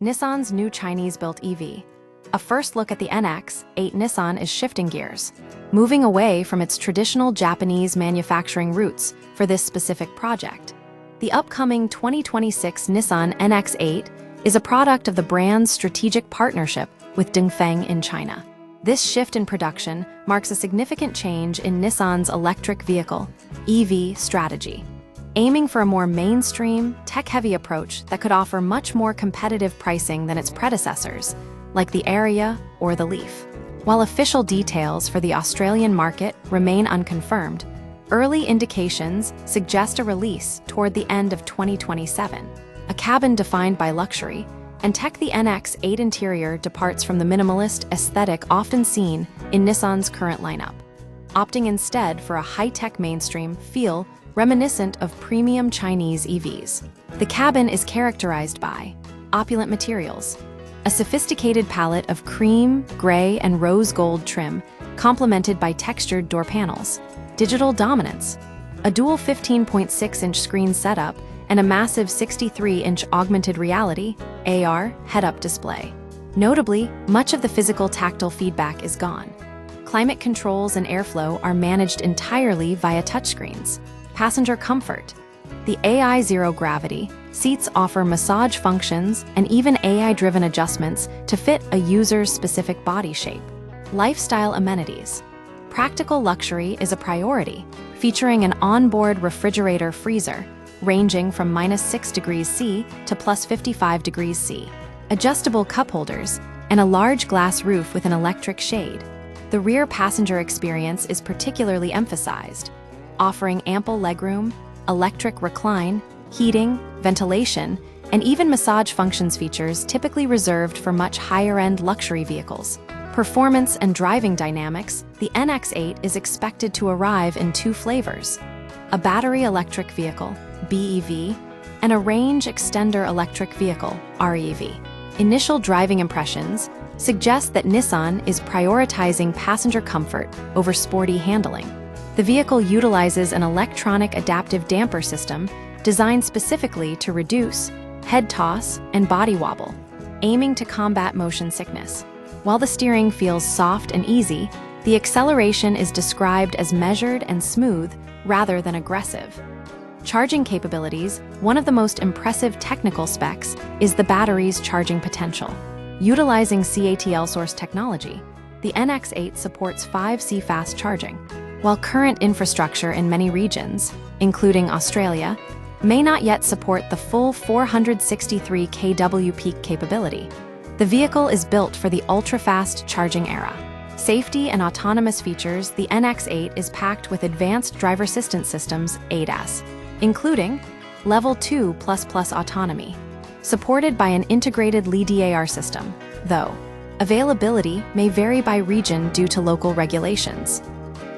Nissan's new Chinese-built EV. A first look at the NX8 Nissan is shifting gears, moving away from its traditional Japanese manufacturing roots for this specific project. The upcoming 2026 Nissan NX8 is a product of the brand's strategic partnership with Dongfeng in China. This shift in production marks a significant change in Nissan's electric vehicle (EV) strategy, aiming for a more mainstream, tech-heavy approach that could offer much more competitive pricing than its predecessors, like the Ariya or the Leaf. While official details for the Australian market remain unconfirmed, early indications suggest a release toward the end of 2027. A cabin defined by luxury, and the NX8 interior departs from the minimalist aesthetic often seen in Nissan's current lineup, opting instead for a high-tech mainstream feel reminiscent of premium Chinese EVs. The cabin is characterized by opulent materials, a sophisticated palette of cream, gray, and rose gold trim, complemented by textured door panels, digital dominance, a dual 15.6-inch screen setup, and a massive 63-inch augmented reality (AR) head-up display. Notably, much of the physical tactile feedback is gone. Climate controls and airflow are managed entirely via touchscreens. Passenger comfort. The AI Zero Gravity seats offer massage functions and even AI-driven adjustments to fit a user's specific body shape. Lifestyle amenities. Practical luxury is a priority, featuring an onboard refrigerator freezer ranging from -6 degrees C to +55 degrees C, adjustable cup holders, and a large glass roof with an electric shade. The rear passenger experience is particularly emphasized, offering ample legroom, electric recline, heating, ventilation, and even massage functions features typically reserved for much higher-end luxury vehicles. Performance and driving dynamics. The NX8 is expected to arrive in two flavors: a battery electric vehicle, BEV, and a range extender electric vehicle, REV. Initial driving impressions suggest that Nissan is prioritizing passenger comfort over sporty handling. The vehicle utilizes an electronic adaptive damper system designed specifically to reduce head toss and body wobble, aiming to combat motion sickness. While the steering feels soft and easy, the acceleration is described as measured and smooth rather than aggressive. Charging capabilities. One of the most impressive technical specs is the battery's charging potential. Utilizing CATL source technology, the NX8 supports 5C fast charging. While current infrastructure in many regions, including Australia, may not yet support the full 463 kW peak capability, the vehicle is built for the ultra-fast charging era. Safety and autonomous features. The NX8 is packed with advanced driver assistance systems (ADAS), including Level 2++ autonomy, supported by an integrated LiDAR system, though availability may vary by region due to local regulations.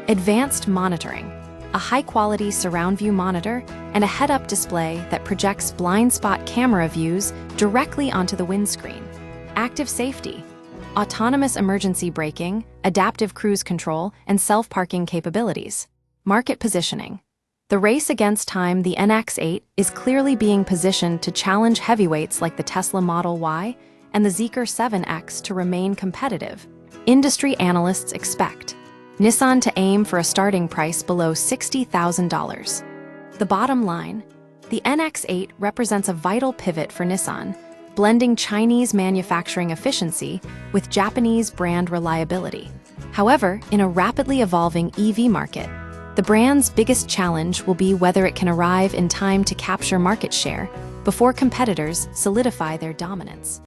Advanced monitoring. A high-quality surround view monitor and a head-up display that projects blind spot camera views directly onto the windscreen. Active safety. Autonomous emergency braking, adaptive cruise control, and self-parking capabilities. Market positioning. The race against time. The NX8 is clearly being positioned to challenge heavyweights like the Tesla Model Y and the Zeekr 7X to remain competitive. Industry analysts expect Nissan to aim for a starting price below $60,000. The bottom line, the NX8 represents a vital pivot for Nissan, blending Chinese manufacturing efficiency with Japanese brand reliability. However, in a rapidly evolving EV market, the brand's biggest challenge will be whether it can arrive in time to capture market share before competitors solidify their dominance.